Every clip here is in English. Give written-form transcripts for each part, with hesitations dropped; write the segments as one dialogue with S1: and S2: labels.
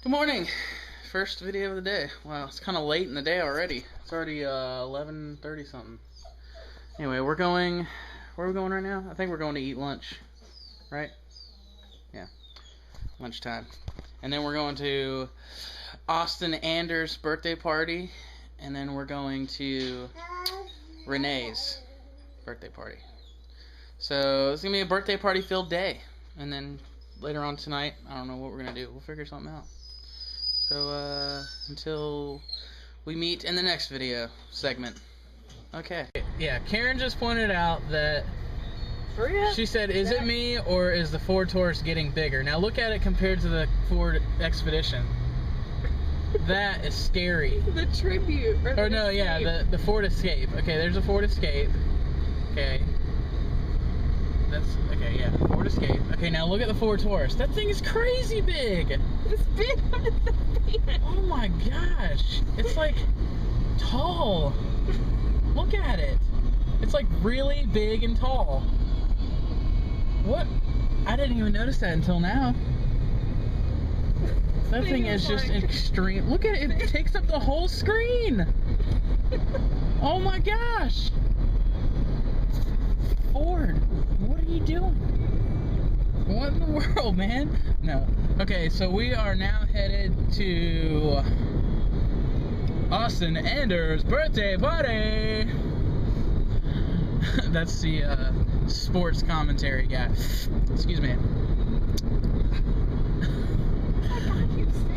S1: Good morning. First video of the day. Wow, it's kind of late in the day already. It's already 11:30 something. Anyway, we're going. Where are we going right now? I think we're going to eat lunch, right? Yeah, lunchtime. And then we're going to Austin Anders' birthday party, and then we're going to Renee's birthday party. So it's gonna be a birthday party filled day, and then later on tonight, I don't know what we're gonna do. We'll figure something out. So until we meet in the next video segment. Okay. Yeah, Karen just pointed out that she said, "Is it me or is the Ford Taurus getting bigger?" Now look at it compared to the Ford Expedition. That is scary.
S2: The Tribute.
S1: Or no, yeah, the Ford Escape. Okay, there's a Ford Escape. Okay. That's okay, yeah, Ford Escape. Okay, now look at the Ford Taurus. That thing is crazy big.
S2: It's big under the van.
S1: Oh my gosh. It's like tall. Look at it. It's like really big and tall. What? I didn't even notice that until now. That thing is just extreme. Look at it. It takes up the whole screen. Oh my gosh. Ford, what are you doing? What in the world, man? No. Okay, so we are now headed to Austin Anders' birthday party. That's the sports commentary guy. Excuse me.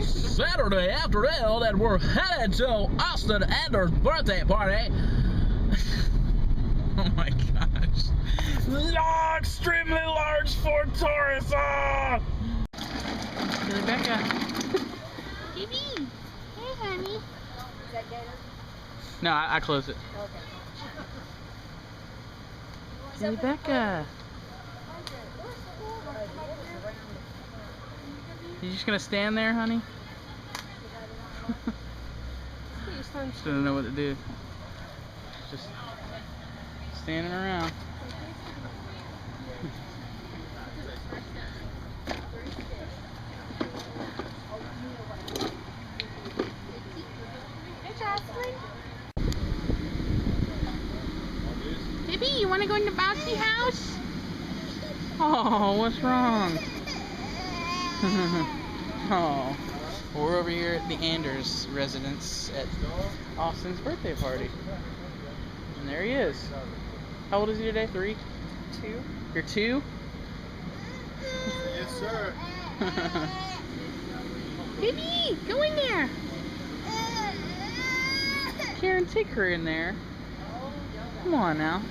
S1: Saturday afternoon, and we're headed to Austin Anders' birthday party. Oh my gosh. Extremely large Ford Taurus. Rebecca.
S3: Baby. Hey, honey. Is that Gator?
S1: No, I closed it.
S3: Okay.
S1: Rebecca. You just gonna stand there, honey? Just don't know what to do. Just standing around.
S3: Hey, Jocelyn. Baby, you want to go in the bouncy house?
S1: Oh, what's wrong? Oh, well, we're over here at the Anders residence at Austin's birthday party. And there he is. How old is he today? 3?
S2: 2.
S1: You're 2?
S4: Yes, sir.
S3: Baby, go in there.
S1: Karen, take her in there. Come on now.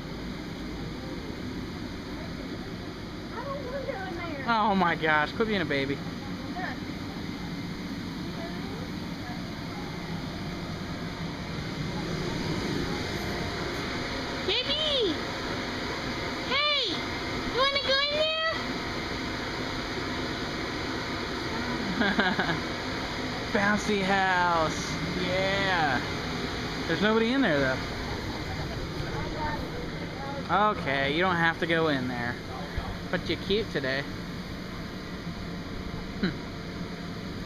S3: I don't want to go in there.
S1: Oh my gosh, quit being a baby.
S3: Baby! Hey! You want to go in there?
S1: Bouncy house. Yeah. There's nobody in there though. Okay, you don't have to go in there. But you're cute today.
S2: I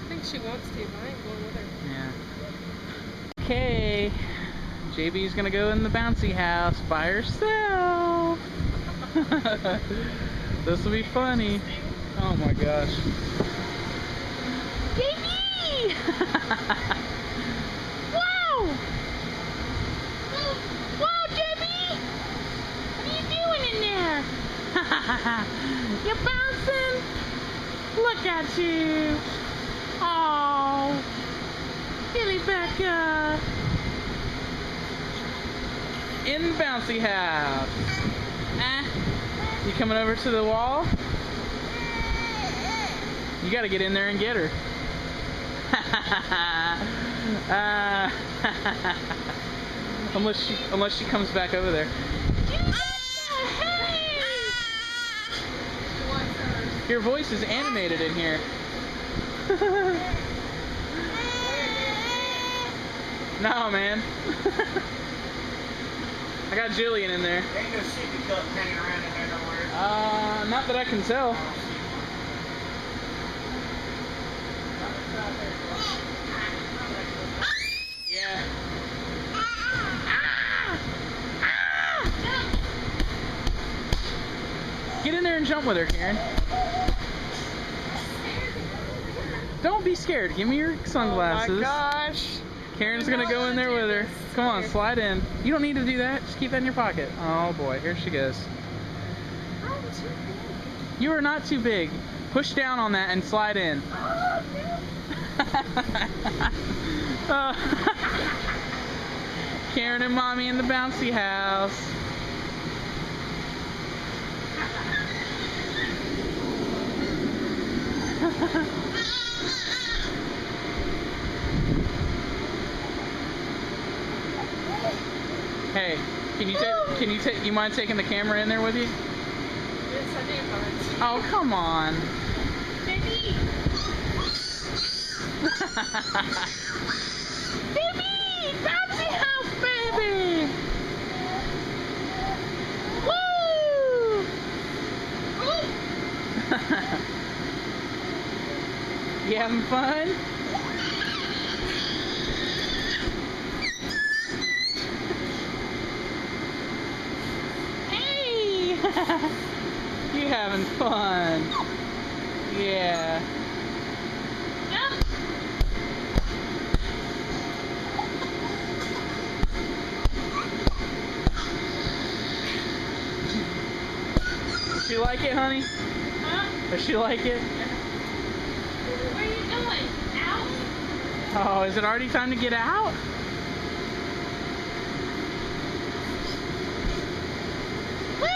S2: think she wants to, but I ain't going with her.
S1: Yeah. Okay. JB's gonna go in the bouncy house by herself. This will be funny. Oh my gosh.
S3: Baby! Whoa! Whoa, Debbie! What are you doing in there? You're bouncing? Look at you. Oh, Billy Becca.
S1: In the bouncy house. You coming over to the wall? You gotta get in there and get her. Unless she comes back over there. Your voice is animated in here. No, man. I got Jillian in there.
S4: Ain't no sippy cup hanging around in there nowhere.
S1: Not that I can tell.
S4: Right there.
S1: Yeah. Get in there and jump with her, Karen. Don't be scared. Give me your sunglasses.
S2: Oh my gosh.
S1: Karen's gonna go in there with her. Come on, slide in. You don't need to do that. Just keep that in your pocket. Oh boy, here she goes.
S3: I'm too big.
S1: You are not too big. Push down on that and slide in. Karen and Mommy in the bouncy house. Hey, you mind taking the camera in there with you?
S2: Yes, I do, but
S1: Oh, come on.
S3: Baby! Baby! Bouncy house, baby! Woo!
S1: You having fun?
S3: Hey!
S1: You having fun? Yeah.
S3: Jump!
S1: Does she like it, honey?
S3: Huh?
S1: Does she like it?
S3: Where are you going? Out?
S1: Oh, is it already time to get out?
S3: Woo!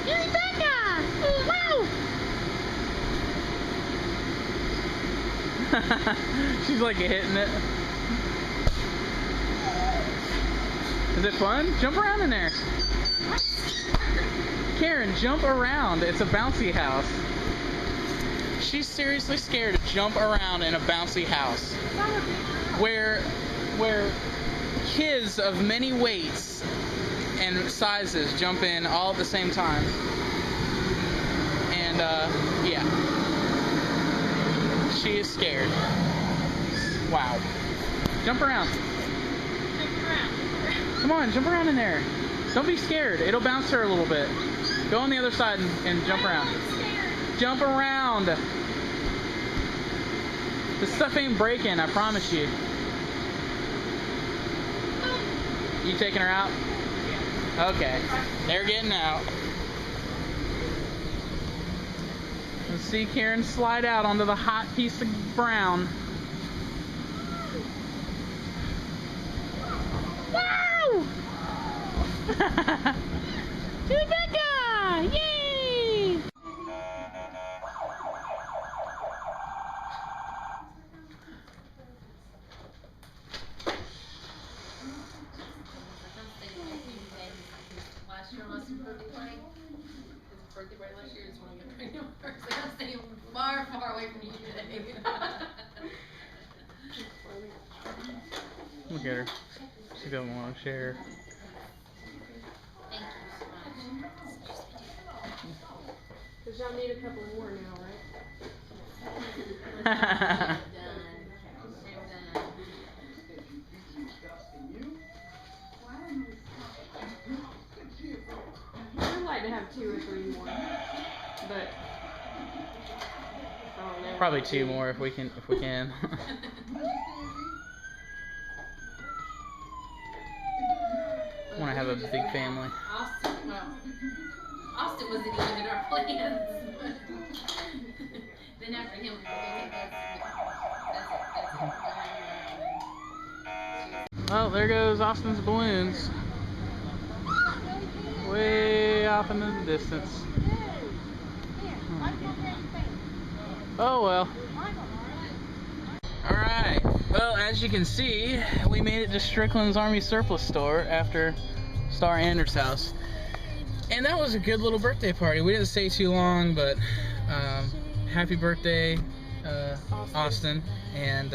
S3: Here's Becca! Wow!
S1: She's like hitting it. Is it fun? Jump around in there. Karen, jump around. It's a bouncy house. She's seriously scared to jump around in a bouncy house. Where kids of many weights and sizes jump in all at the same time. And yeah. She is scared. Wow. Jump around. Come on, jump around in there. Don't be scared. It'll bounce her a little bit. Go on the other side and jump around. Jump around. This stuff ain't breaking, I promise you. You taking her out? Okay. They're getting out. Let's see Karen slide out onto the hot piece of brown.
S3: Wow! Rebecca! Yay!
S5: Last year, unless your birthday party. His birthday party last year is when we got pregnant first. Like I'm staying far, far away from you today.
S1: Look at her. She doesn't want to share.
S5: Thank you so much.
S2: because y'all need a couple more now, right?
S5: Done.
S2: I'd like to have 2 or 3 more, but I don't know.
S1: Probably 2 more if we can. Want to have a big family.
S5: Austin wasn't even in our plans. Then after him, that's it.
S1: Well, there goes Austin's balloons. Way off in the distance. Oh well. Alright. Well, as you can see, we made it to Strickland's Army Surplus Store after Star Anders' house. And that was a good little birthday party. We didn't stay too long, but happy birthday, Austin. And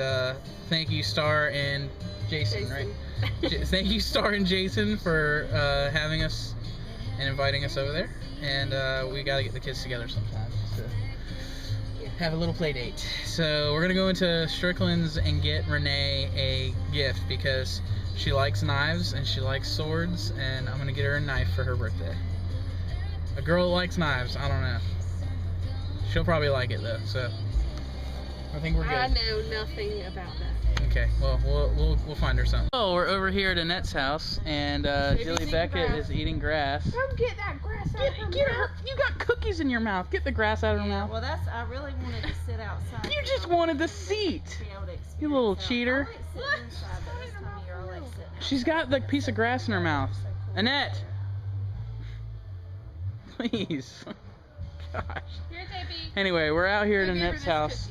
S1: thank you, Star and Jason, right? Thank you, Star and Jason, for having us and inviting us over there. And we got to get the kids together sometime to have a little play date. So we're going to go into Strickland's and get Renee a gift because she likes knives and she likes swords, and I'm going to get her a knife for her birthday. A girl that likes knives, I don't know. She'll probably like it though, so I think we're good.
S2: I know nothing about that.
S1: Okay, well, we'll find her something. Oh, we're over here at Annette's house, and Jilly Beckett is eating grass.
S3: Come get that grass out of
S1: Get her! You got cookies in your mouth. Get the grass out of her mouth.
S6: Well, I really wanted to sit outside.
S1: You just wanted the seat. You little cheater. She's got the piece of grass in her mouth. Annette! Please. Gosh.
S2: Here, JB.
S1: Anyway, we're out here at
S2: Go give her
S1: Annette's
S2: this
S1: house.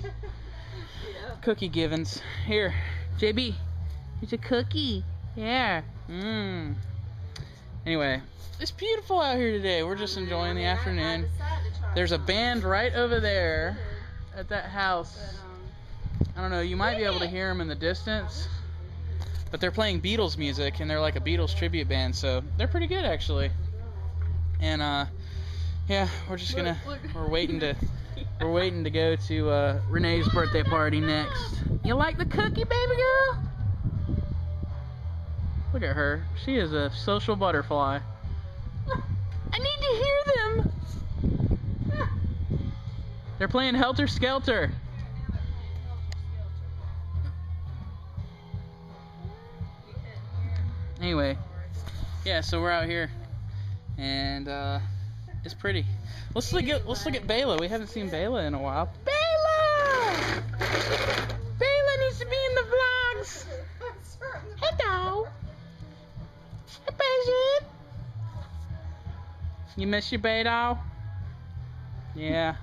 S1: Cookie givens. Here, JB. It's a cookie. Yeah. Anyway, it's beautiful out here today. We're just enjoying the afternoon. There's a band right over there at that house. I don't know, you might be able to hear them in the distance. But they're playing Beatles music, and they're like a Beatles tribute band, so they're pretty good actually. And yeah, we're just gonna we're waiting to go to Renee's birthday party next. You like the cookie, baby girl? Look at her. She is a social butterfly. I need to hear them. They're playing Helter Skelter. Anyway, yeah, so we're out here, and it's pretty. Let's look at Bayla. We haven't seen Bayla in a while. Bayla! Bayla needs to be in the vlogs. Hello. Hey, Bayla. You miss your Bayla? Yeah.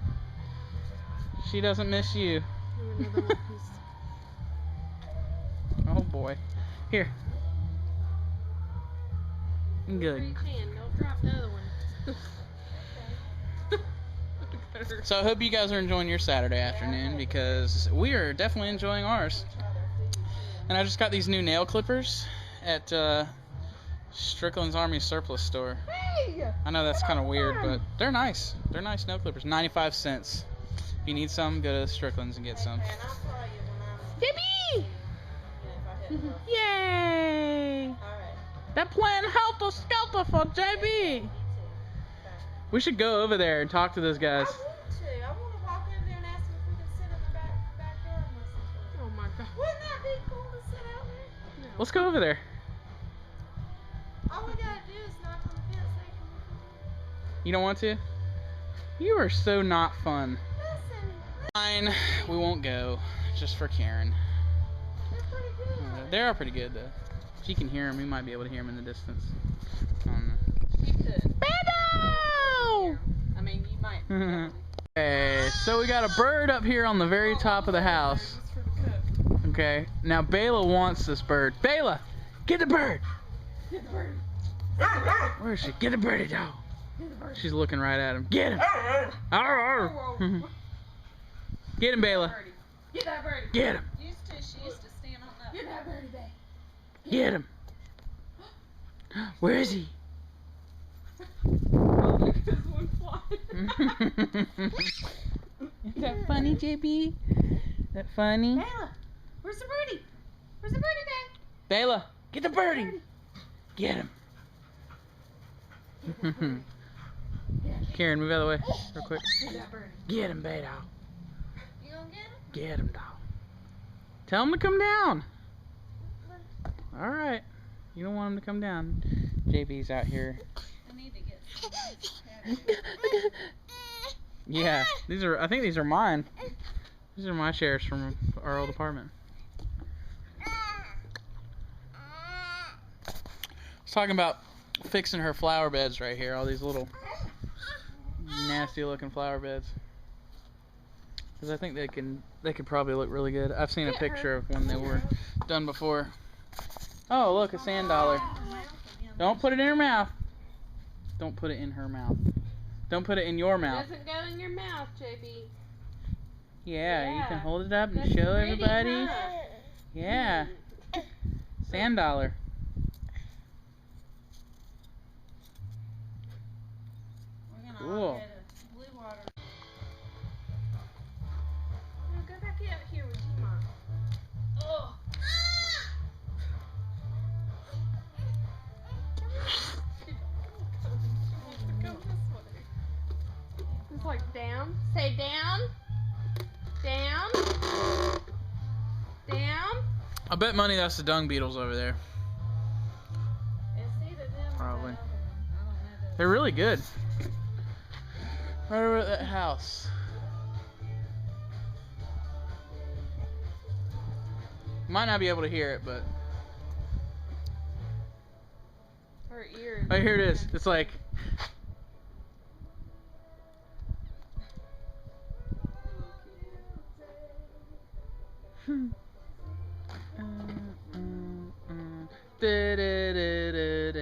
S1: She doesn't miss you. Oh boy. Here. Good.
S2: Don't drop the other one.
S1: So I hope you guys are enjoying your Saturday afternoon, because we are definitely enjoying ours. And I just got these new nail clippers at Strickland's Army Surplus Store. I know that's kind of weird, but they're nice. They're nice nail clippers. 95 cents. If you need some, go to Strickland's and get some. Yippee! Yay! They're playing Helter Skelter for JB. We should go over there and talk to those guys.
S6: I want to walk over there and ask them if we can sit in the back door and listen to them.
S2: Oh my god.
S6: Wouldn't that be cool to sit out there?
S1: Let's go over there.
S6: All we gotta do is knock on the fence. They can
S1: You don't want to? You are so not fun.
S6: listen.
S1: Fine, we won't go. Just for Karen.
S6: They're pretty good.
S1: They are pretty good though. If you can hear them, you might be able to hear them in the distance. I don't know.
S6: You could.
S1: Beto!
S6: I mean, you might.
S1: Okay, so we got a bird up here on the very top of the house. Okay, now Bayla wants this bird. Bayla, get the bird!
S6: Get the bird.
S1: Where is she? Get the birdie dog. She's looking right at him. Get him! Arr, arr. Get him, Bayla.
S6: Get that birdie.
S1: Get him.
S6: She used to stand on that. Get that birdie, babe.
S1: Get him. Where is he? Is that funny, JB? That funny?
S6: Bayla, where's the birdie? Where's the birdie, babe?
S1: Bayla, get the birdie. Get him. Karen, move out of the way real quick.
S6: Get that birdie.
S1: Get him, Bayla.
S6: You gonna get him?
S1: Get him, dog. Tell him to come down. All right. You don't want him to come down. JB's out here.
S6: I need to get some.
S1: Yeah, I think these are mine. These are my chairs from our old apartment. I was talking about fixing her flower beds right here. All these little nasty looking flower beds. Because I think they could probably look really good. I've seen a picture of when they were done before. Oh, look, a sand dollar. Don't put it in her mouth. Don't put it in her mouth. Don't put it in your mouth.
S2: Doesn't go in your mouth, JB.
S1: Yeah, you can
S2: Yeah.
S1: hold it up and
S2: That's
S1: show
S2: pretty,
S1: everybody.
S2: huh?
S1: Yeah. Sand dollar. Cool.
S6: Blue water. No, go back out here with you, Mom. Oh. Come this way. It's like down. Say down. Down. Down.
S1: I bet money that's the dung beetles over there.
S6: It's either them
S1: Probably.
S6: or that other one. I don't know those.
S1: They're really good. Right over at that house. Might not be able to hear it, but
S6: Her ears.
S1: oh, here it is. It's like da-da-da-da-da.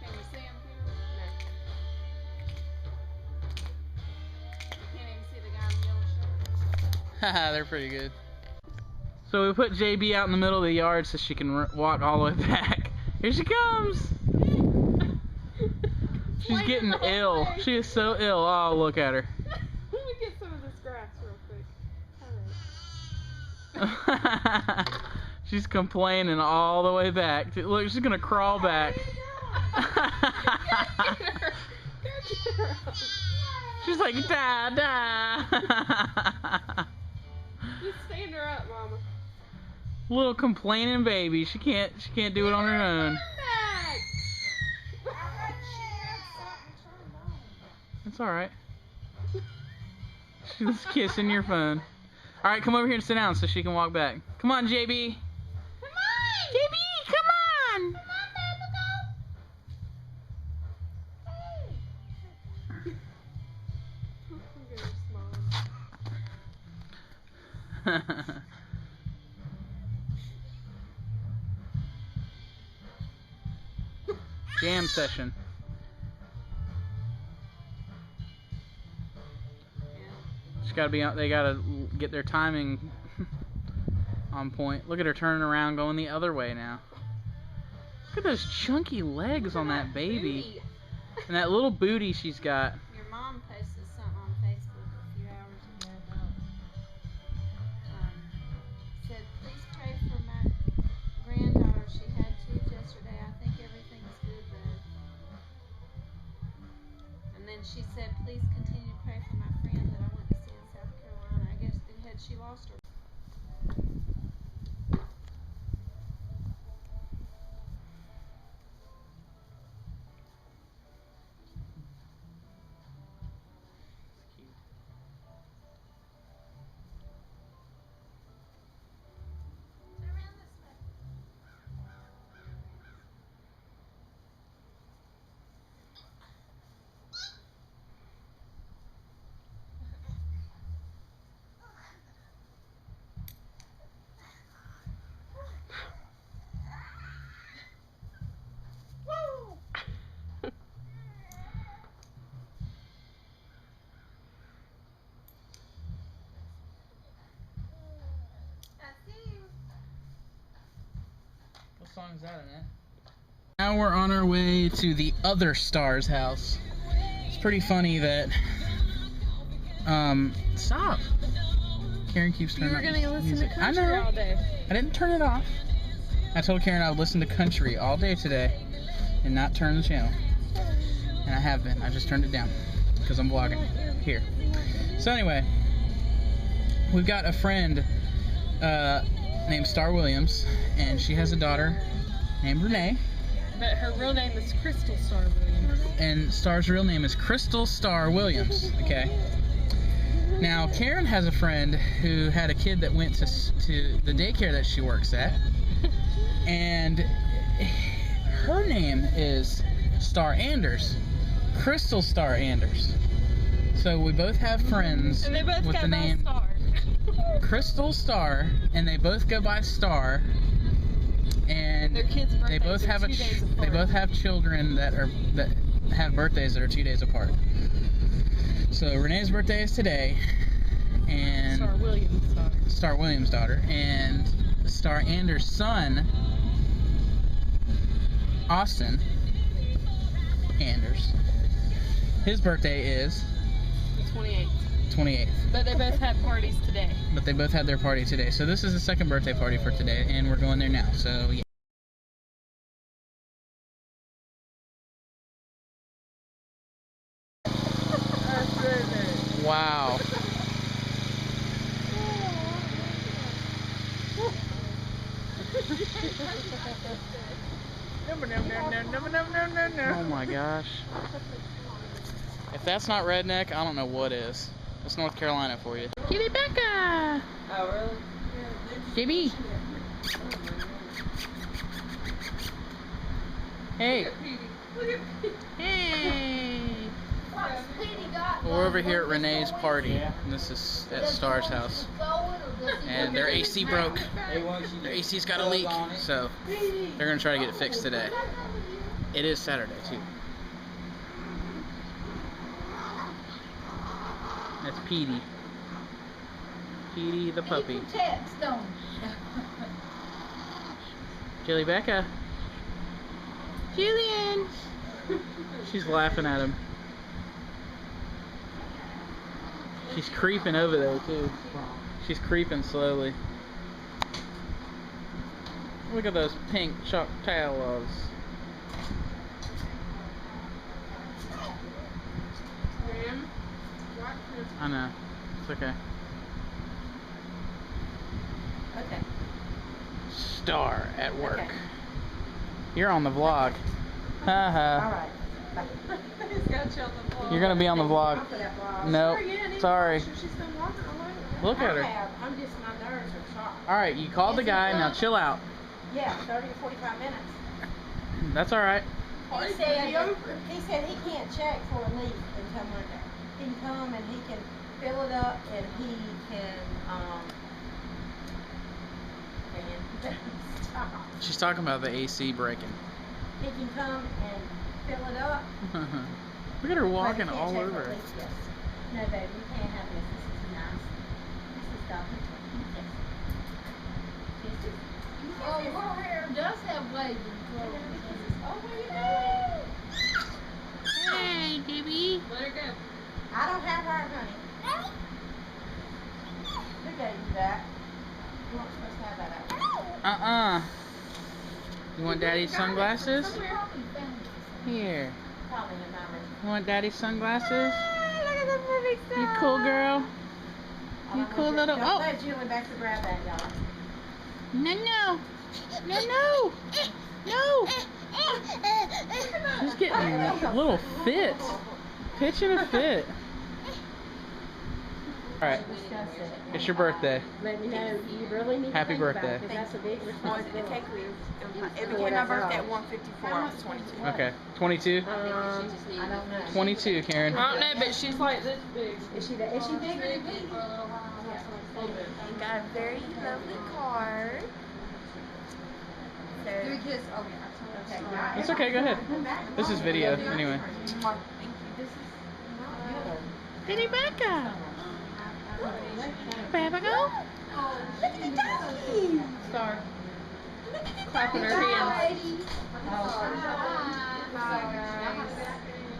S6: Can you see them here? No. You can't even see the guy in the yellow shirt.
S1: Haha, they're pretty good. So we put JB out in the middle of the yard so she can walk all the way back. Here she comes. She's getting ill. She is so ill. Oh, look at her.
S6: Let me get some of this grass real quick. Alright.
S1: She's complaining all the way back. Look, she's gonna crawl back. She's like, da da.
S6: Just stand her up, Mama.
S1: Little complaining baby. She can't do it on her own. It's all right. She's kissing your phone. All right, come over here and sit down so she can walk back. Come on, JB.
S3: Come on!
S1: JB, come on.
S3: Come on, baby, go.
S1: Jam session. She's gotta be. They gotta get their timing on point. Look at her turning around, going the other way now. Look at those chunky legs on that baby, and that little booty she's got.
S6: Your mom posted something on Facebook a few hours ago about, said, please pray for my granddaughter. She had tubes yesterday. I think everything's good though. And then she said, please continue to pray for my friend that I went to see in South Carolina. I guess had she lost her.
S1: What song is that, Annette? Now we're on our way to the other star's house. It's pretty funny that. Stop. Karen keeps turning
S6: You were
S1: up
S6: gonna listen
S1: music.
S6: to country
S1: I know.
S6: all day.
S1: I didn't turn it off. I told Karen I would listen to country all day today and not turn the channel. And I have been. I just turned it down because I'm vlogging here. So anyway, we've got a friend named Star Williams, and she has a daughter named Renee.
S6: But her real name is Crystal Star Williams.
S1: And Star's real name is Crystal Star Williams. Okay. Now, Karen has a friend who had a kid that went to the daycare that she works at, and her name is Star Anders, Crystal Star Anders. So we both have friends
S6: And they both
S1: with
S6: got
S1: the name
S6: Star.
S1: Crystal Star, and they both go by Star. And
S6: Their kids' birthdays
S1: they both
S6: are
S1: have
S6: 2 days apart.
S1: they both have children that have birthdays that are 2 days apart. So Renee's birthday is today, and
S6: Star Williams' daughter.
S1: Star Williams' daughter, and Star Anders' son, Austin, Anders. His birthday is
S2: The 28th.
S1: 28th.
S2: But they both had parties today.
S1: But they both had their party today. So this is the second birthday party for today, and we're going there now. So yeah. Wow. Oh my gosh. If that's not redneck, I don't know what is. That's North Carolina for you. Kitty Becca!
S4: Oh, really?
S1: Jimmy! Hey! Hey! Well, we're over here at Renee's party, and this is at Star's house. And their AC broke. Their AC's got a leak, so they're gonna try to get it fixed today. It is Saturday too. That's Petey. Petey the puppy. Jilly Becca. Julian. She's laughing at him. She's creeping over there too. She's creeping slowly. Look at those pink chalk towels. I know. It's okay.
S5: Okay.
S1: Star at work.
S5: Okay.
S1: You're on the vlog. Haha.
S5: Alright.
S1: You're gonna be on the vlog. Nope. Sorry. Look at her.
S5: I'm just, my nerves are shot.
S1: Alright, you called the guy, now chill out.
S5: Yeah, 30 to 45 minutes.
S1: That's alright.
S5: He said he can't check for a leak until Monday. He can come and he can fill it up and he can, stop.
S1: She's talking about the AC breaking.
S5: He can come and fill it up.
S1: Look at her walking
S5: but he can't
S1: all
S5: check
S1: over
S5: for
S1: it.
S5: leaks, yes. No, baby, you can't have this. This is nice. This is Dr.
S3: Oh, her hair does have waves. Hey, baby.
S2: Let her go.
S5: I don't have her, honey. Who gave you that? You weren't supposed to have that out.
S1: You want daddy's sunglasses? Here.
S5: Probably in my room.
S1: You want daddy's sunglasses?
S6: Look at the perfect
S1: You cool girl? You cool little.
S5: Don't
S1: Oh!
S5: let Julie back to grab that, y'all.
S1: No, no. No, no. No. She's getting a little fit. Pitching a fit. Alright. It's your birthday.
S5: Let me know. You really need
S1: Happy
S5: to think
S1: birthday.
S5: about it, 'cause that's a big responsibility.
S7: It became my birthday at 1:54. I was 22.
S1: Okay. 22?
S5: I don't know.
S1: 22, Karen.
S2: I don't know, but she's like this big.
S5: Is she bigger than me?
S7: And got a very lovely card. So,
S1: It's okay, go ahead. This is video, anyway.
S7: thank you. This is
S1: Kitty Becca! Becca!
S7: look at the doggy.
S2: Star. Clapping her hands.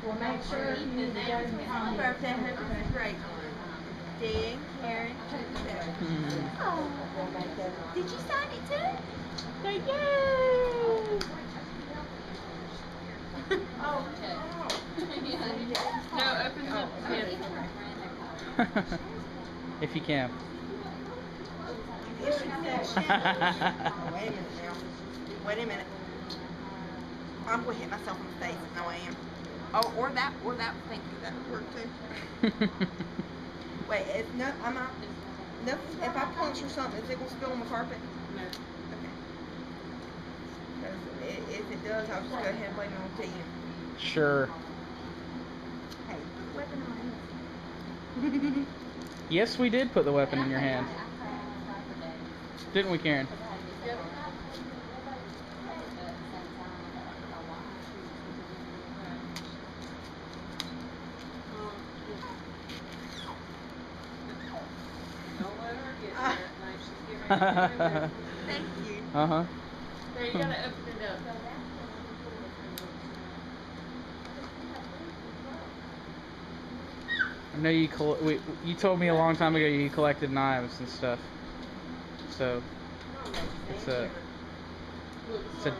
S5: Well, make sure you need to go and
S7: Happy birthday, hope this is great. Dan, Karen, did you sign it too?
S1: Yay!
S2: No, open the pen.
S1: If you can.
S7: Wait a minute now. Wait a minute. I'm going to hit myself in the face. No, I am. Oh, or that. Thank you. That would work too. Wait, I'm not. No, if I punch or something, is it going to spill on the carpet?
S2: No.
S7: Okay. 'Cause if it does, I'll just go ahead and blame it on you.
S1: Sure.
S7: Hey, weapon on.
S1: Yes, we did put the weapon in your hand. Didn't we, Karen?
S7: Thank you.
S2: Now you gotta open it up.
S1: know you told me a long time ago you collected knives and stuff. So it's a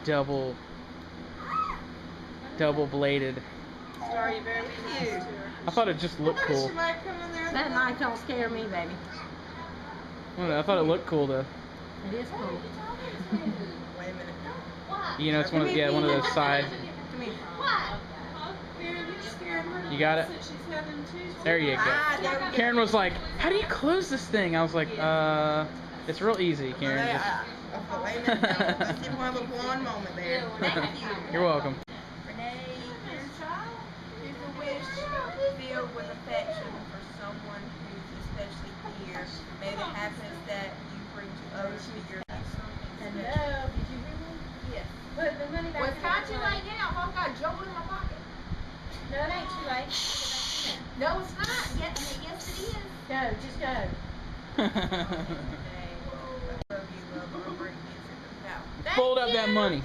S1: double bladed.
S7: Sorry, very cute.
S1: I thought it just looked cool.
S7: She might come in there.
S5: That knife don't scare me, baby.
S1: I don't know, I thought it looked cool though.
S5: It is cool.
S7: Wait a minute.
S1: You know, it's one of those side.
S7: Come here.
S1: You got it? There you go.
S7: Ah, there we go.
S1: Karen was like, "How do you close this thing?" I was like, it's real easy, Karen.
S7: Wait a
S1: Just...
S7: minute now. Let's see one of the blonde moment there.
S1: You're welcome.
S7: Renee, here's a wish filled with affection for someone who's especially dear. May the happiness that you bring to others be your
S5: Hello, did you hear me?
S7: Yes.
S5: Put the money back.
S7: Well, it's not too late now. I've got jumbled in my pocket.
S5: No, it ain't too late.
S7: No, it's not. Yes, I mean, yes, it is.
S5: Go, just go.
S1: Fold up that money.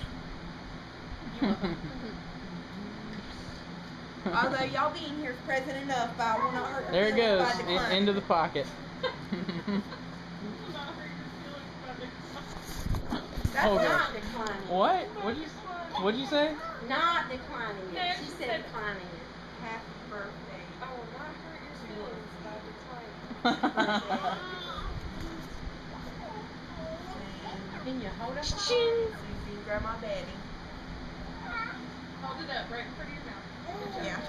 S7: Although y'all being here is present enough, but I will not hurt your
S1: There it
S7: feelings
S1: goes,
S7: by declining.
S1: into the pocket.
S7: That's
S1: Oh,
S7: not
S1: God.
S5: declining.
S1: What? What'd you say?
S5: Not declining it. She said declining it.
S7: happy birthday.
S2: I will not hurt your feelings by declining.
S5: Can you hold up?
S7: Susie, Grandma Betty.
S2: Hold it up right in front of your mouth.
S7: Yeah.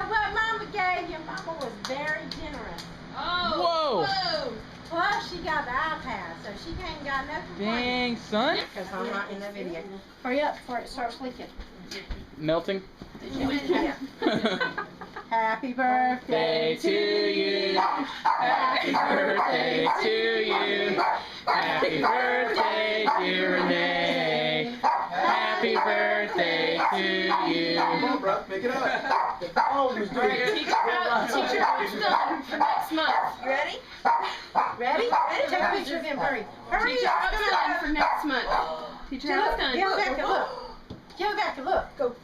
S5: What Mama gave you, Mama was very generous.
S1: Whoa!
S5: Plus, she got the iPad, so she ain't got no complaints.
S1: Dang, son.
S5: Because I'm not in the video. Hurry up before it starts leaking.
S1: Melting.
S5: Yeah. Happy birthday
S1: to you. Happy birthday to you. Happy birthday, dear Renee. Happy birthday to you.
S4: Come on, bro, pick it up. Oh, he's doing it.
S2: Teacher house done for next month.
S7: You ready?
S5: Ready? Ready? Take a picture of him. Hurry. Hurry
S2: Teacher
S5: up.
S2: house done for next month. Teacher house done.
S5: Get back and look. Get back and look. Go.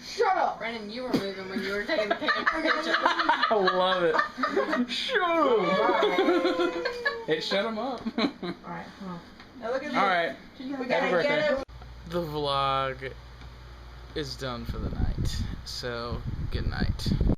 S5: Shut up.
S2: Brandon, you were moving when you were taking the picture.
S1: I love it. Shut up. It shut him up.
S7: Alright, now look at this.
S1: Alright.
S7: We
S1: Happy
S7: gotta
S1: birthday.
S7: get it.
S1: The vlog is done for the night. So, good night.